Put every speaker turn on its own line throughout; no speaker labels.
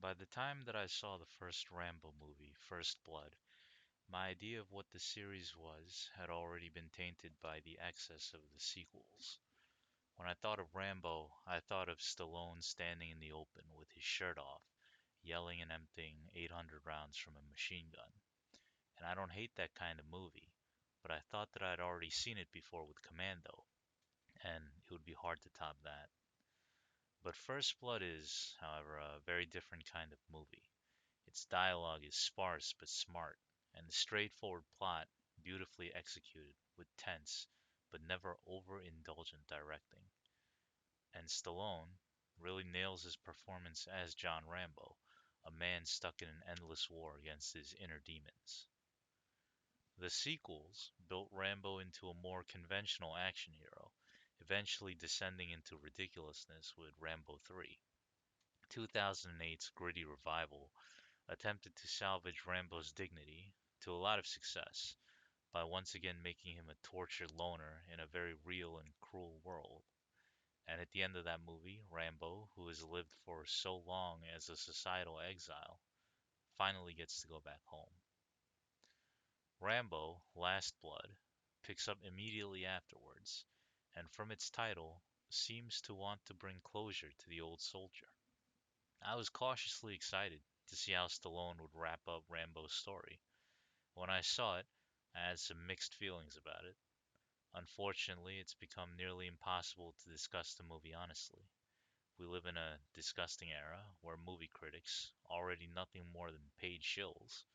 By the time that I saw the first Rambo movie, First Blood, my idea of what the series was had already been tainted by the excess of the sequels. When I thought of Rambo, I thought of Stallone standing in the open with his shirt off, yelling and emptying 800 rounds from a machine gun. And I don't hate that kind of movie, but I thought that I'd already seen it before with Commando, and it would be hard to top that. But First Blood is, however, a very different kind of movie. Its dialogue is sparse but smart, and the straightforward plot beautifully executed with tense but never overindulgent directing. And Stallone really nails his performance as John Rambo, a man stuck in an endless war against his inner demons. The sequels built Rambo into a more conventional action hero, eventually descending into ridiculousness with Rambo 3. 2008's gritty revival attempted to salvage Rambo's dignity, to a lot of success, by once again making him a tortured loner in a very real and cruel world. And at the end of that movie, Rambo, who has lived for so long as a societal exile, finally gets to go back home. Rambo: Last Blood picks up immediately afterwards, and from its title, seems to want to bring closure to the old soldier. I was cautiously excited to see how Stallone would wrap up Rambo's story. When I saw it, I had some mixed feelings about it. Unfortunately, it's become nearly impossible to discuss the movie honestly. We live in a disgusting era where movie critics, already nothing more than paid shills,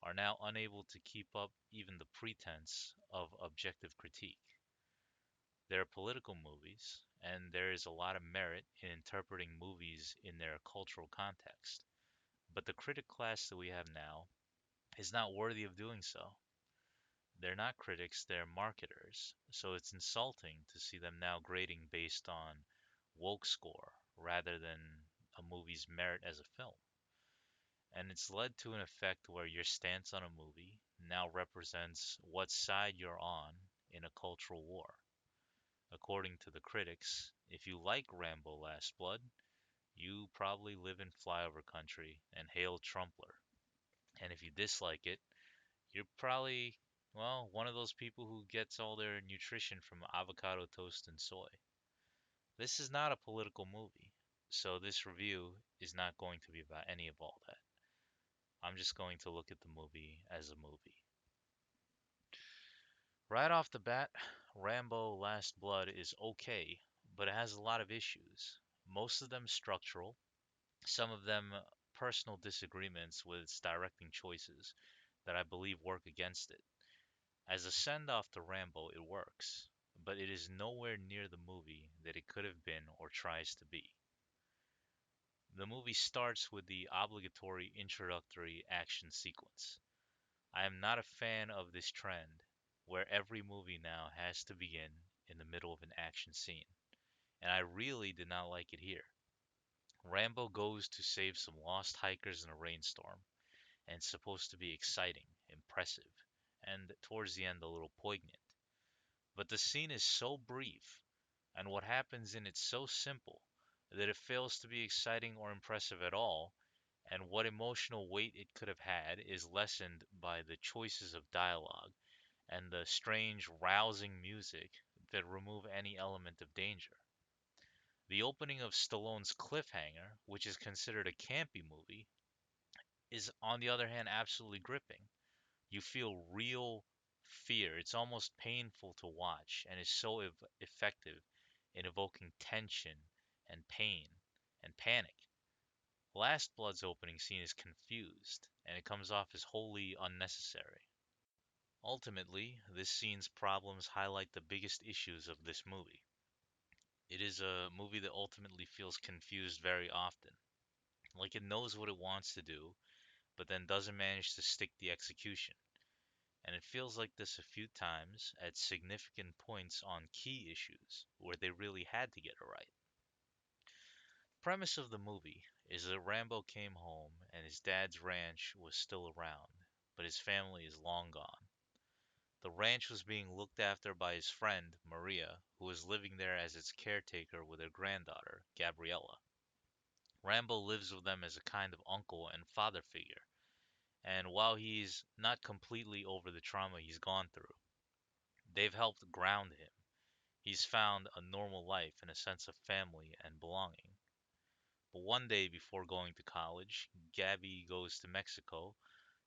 are now unable to keep up even the pretense of objective critique. There are political movies, and there is a lot of merit in interpreting movies in their cultural context. But the critic class that we have now is not worthy of doing so. They're not critics, they're marketers. So it's insulting to see them now grading based on woke score rather than a movie's merit as a film. And it's led to an effect where your stance on a movie now represents what side you're on in a cultural war. According to the critics, if you like Rambo Last Blood, you probably live in flyover country and hail Trumpler. And if you dislike it, you're probably, well, one of those people who gets all their nutrition from avocado toast and soy. This is not a political movie, so this review is not going to be about any of all that. I'm just going to look at the movie as a movie. Right off the bat, Rambo Last Blood is okay, but it has a lot of issues. Most of them structural, some of them personal disagreements with its directing choices that I believe work against it. As a send off to Rambo, it works, but it is nowhere near the movie that it could have been or tries to be. The movie starts with the obligatory introductory action sequence. I am not a fan of this trend, where every movie now has to begin in the middle of an action scene, and I really did not like it here. Rambo goes to save some lost hikers in a rainstorm, and it's supposed to be exciting, impressive, and towards the end a little poignant. But the scene is so brief, and what happens in it so simple, that it fails to be exciting or impressive at all, and what emotional weight it could have had is lessened by the choices of dialogue and the strange, rousing music that remove any element of danger. The opening of Stallone's cliffhanger, which is considered a campy movie, is on the other hand absolutely gripping. You feel real fear. It's almost painful to watch and is so effective in evoking tension and pain and panic. Last Blood's opening scene is confused, and it comes off as wholly unnecessary. Ultimately, this scene's problems highlight the biggest issues of this movie. It is a movie that ultimately feels confused very often, like it knows what it wants to do, but then doesn't manage to stick the execution. And it feels like this a few times at significant points on key issues where they really had to get it right. The premise of the movie is that Rambo came home and his dad's ranch was still around, but his family is long gone. The ranch was being looked after by his friend, Maria, who was living there as its caretaker with her granddaughter, Gabriella. Rambo lives with them as a kind of uncle and father figure, and while he's not completely over the trauma he's gone through, they've helped ground him. He's found a normal life and a sense of family and belonging. But one day before going to college, Gabby goes to Mexico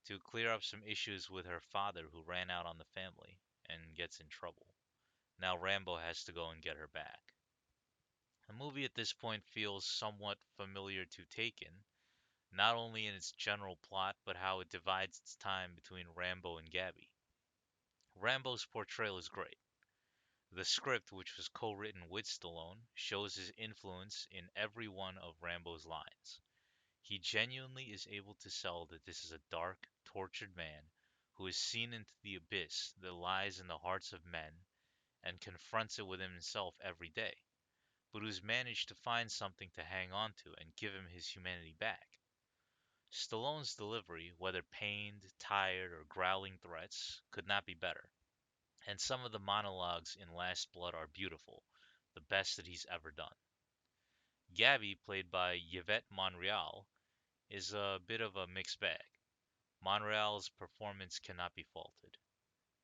to clear up some issues with her father who ran out on the family and gets in trouble. Now Rambo has to go and get her back. The movie at this point feels somewhat familiar to Taken, not only in its general plot, but how it divides its time between Rambo and Gabby. Rambo's portrayal is great. The script, which was co-written with Stallone, shows his influence in every one of Rambo's lines. He genuinely is able to sell that this is a dark, tortured man who has seen into the abyss that lies in the hearts of men and confronts it with himself every day, but who's managed to find something to hang on to and give him his humanity back. Stallone's delivery, whether pained, tired, or growling threats, could not be better. And some of the monologues in Last Blood are beautiful, the best that he's ever done. Gabby, played by Yvette Monreal, is a bit of a mixed bag. Monreal's performance cannot be faulted.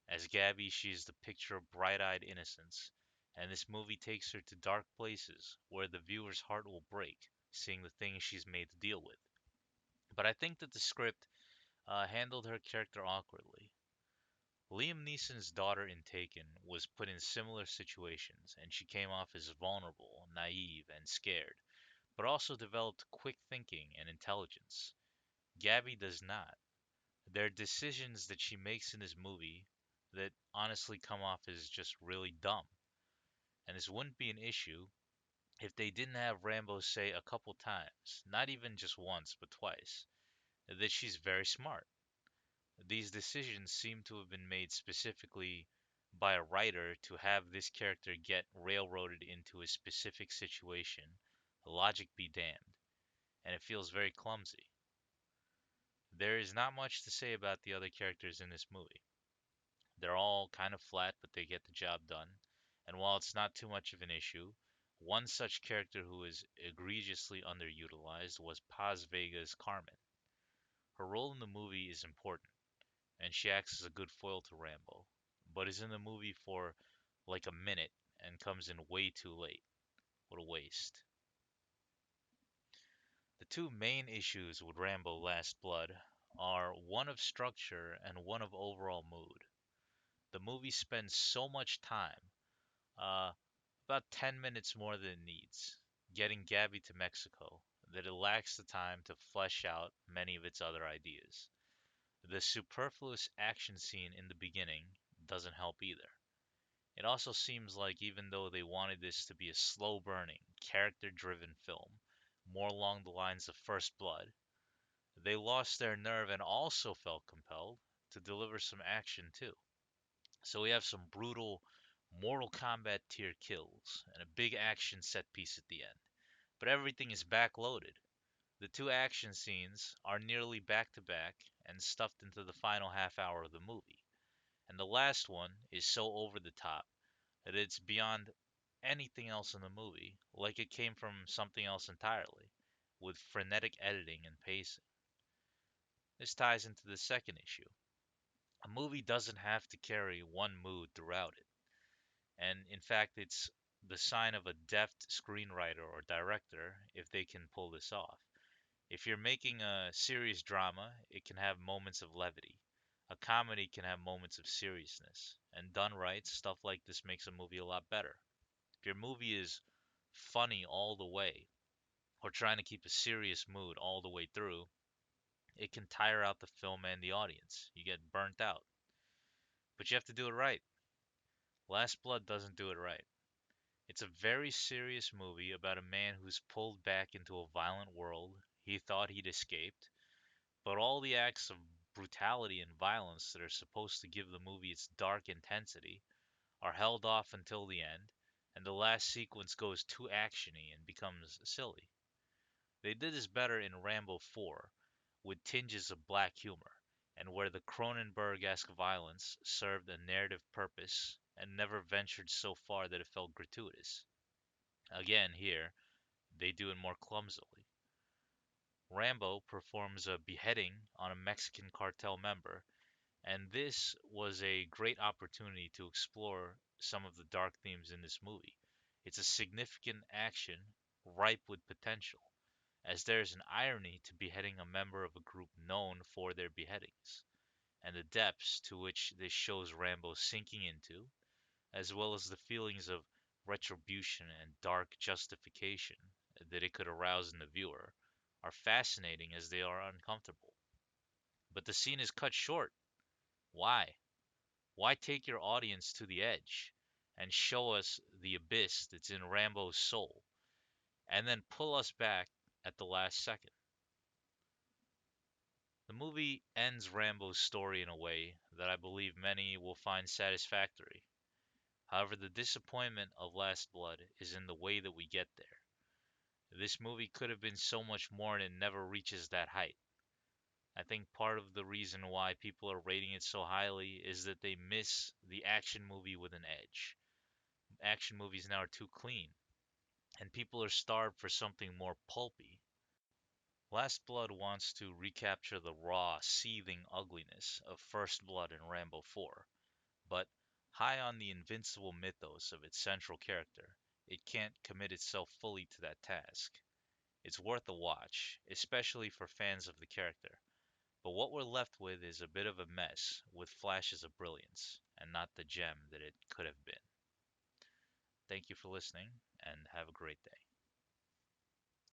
As Gabby, she is the picture of bright-eyed innocence, and this movie takes her to dark places where the viewer's heart will break, seeing the things she's made to deal with. But I think that the script handled her character awkwardly. Liam Neeson's daughter in Taken was put in similar situations, and she came off as vulnerable, naive, and scared, but also developed quick thinking and intelligence. Gabby does not. There are decisions that she makes in this movie that honestly come off as just really dumb. And this wouldn't be an issue if they didn't have Rambo say a couple times, not even just once, but twice, that she's very smart. These decisions seem to have been made specifically by a writer to have this character get railroaded into a specific situation. Logic be damned, and it feels very clumsy. There is not much to say about the other characters in this movie. They're all kind of flat, but they get the job done. And while it's not too much of an issue, one such character who is egregiously underutilized was Paz Vega's Carmen. Her role in the movie is important, and she acts as a good foil to Rambo, but is in the movie for like a minute and comes in way too late. What a waste. The two main issues with Rambo Last Blood are one of structure and one of overall mood. The movie spends so much time, uh, about 10 minutes more than it needs, getting Gabby to Mexico, that it lacks the time to flesh out many of its other ideas. The superfluous action scene in the beginning doesn't help either. It also seems like even though they wanted this to be a slow burning, character driven film, more along the lines of First Blood, they lost their nerve and also felt compelled to deliver some action too. So we have some brutal Mortal Kombat tier kills and a big action set piece at the end. But everything is backloaded. The two action scenes are nearly back to back and stuffed into the final half hour of the movie. And the last one is so over the top that it's beyond anything else in the movie, like it came from something else entirely, with frenetic editing and pacing. This ties into the second issue. A movie doesn't have to carry one mood throughout it, and in fact, it's the sign of a deft screenwriter or director if they can pull this off. If you're making a serious drama, it can have moments of levity. A comedy can have moments of seriousness, and done right, stuff like this makes a movie a lot better. If your movie is funny all the way, or trying to keep a serious mood all the way through, it can tire out the film and the audience. You get burnt out. But you have to do it right. Last Blood doesn't do it right. It's a very serious movie about a man who's pulled back into a violent world he thought he'd escaped, but all the acts of brutality and violence that are supposed to give the movie its dark intensity are held off until the end, and the last sequence goes too actiony and becomes silly. They did this better in Rambo 4, with tinges of black humor, and where the Cronenberg-esque violence served a narrative purpose and never ventured so far that it felt gratuitous. Again, here, they do it more clumsily. Rambo performs a beheading on a Mexican cartel member, and this was a great opportunity to explore some of the dark themes in this movie. It's a significant action ripe with potential, as there's an irony to beheading a member of a group known for their beheadings, and the depths to which this shows Rambo sinking into, as well as the feelings of retribution and dark justification that it could arouse in the viewer, are fascinating as they are uncomfortable. But the scene is cut short. Why? Why take your audience to the edge and show us the abyss that's in Rambo's soul and then pull us back at the last second? The movie ends Rambo's story in a way that I believe many will find satisfactory. However, the disappointment of Last Blood is in the way that we get there. This movie could have been so much more and it never reaches that height. I think part of the reason why people are rating it so highly is that they miss the action movie with an edge. Action movies now are too clean, and people are starved for something more pulpy. Last Blood wants to recapture the raw, seething ugliness of First Blood and Rambo 4, but high on the invincible mythos of its central character, it can't commit itself fully to that task. It's worth a watch, especially for fans of the character, but what we're left with is a bit of a mess with flashes of brilliance, and not the gem that it could have been. Thank you for listening, and have a great day.